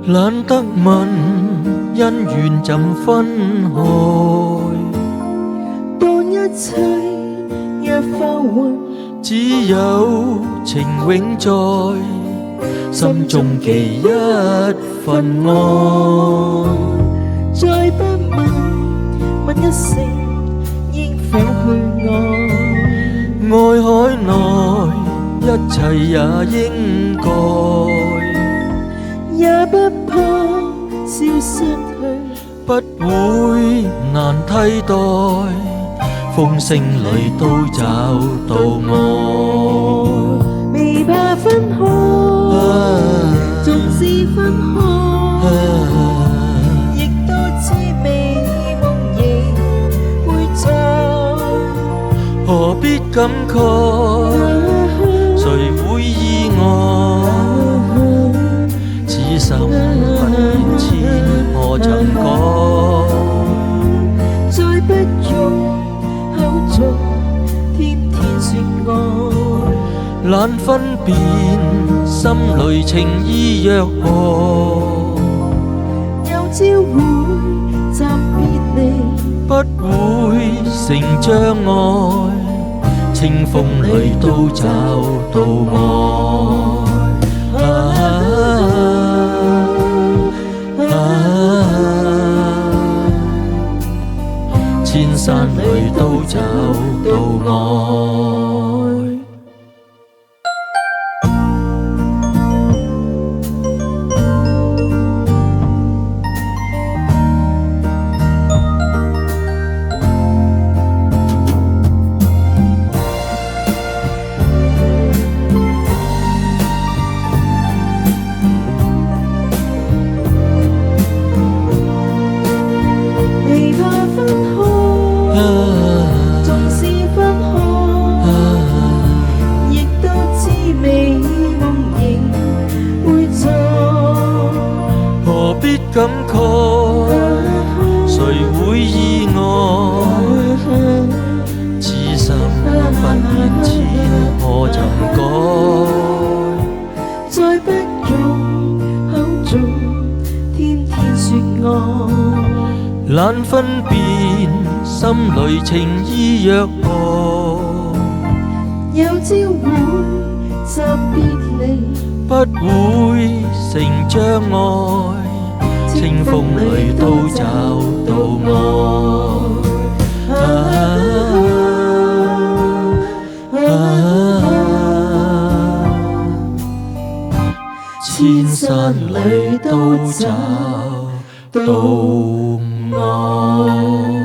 懶得問恩怨怎分開，當一切若浮雲，只有情永在，心中記一份愛。再不問一聲應否去愛，愛海內一切也應該，也不怕消失去，不會難替代，風聲裏都找到愛。未怕分開，縱使分開，亦都知美夢仍會在。何必感慨？誰會意外？此心不變遷，何曾改？再不用口中天天說愛，懶分辨心裏情意若何，有朝會暫別離，不會成障礙，清風裏都找到愛。千山裏都找到愛。未怕分開，縱使分開，亦都知美夢仍會在。何必感慨？誰會意外？此心不變遷，何曾改？再不用口中天天說愛，懶分辨心裏情意若何，有朝會暫別離，不會成障礙，清風裏都找到愛。千山裏都找到愛。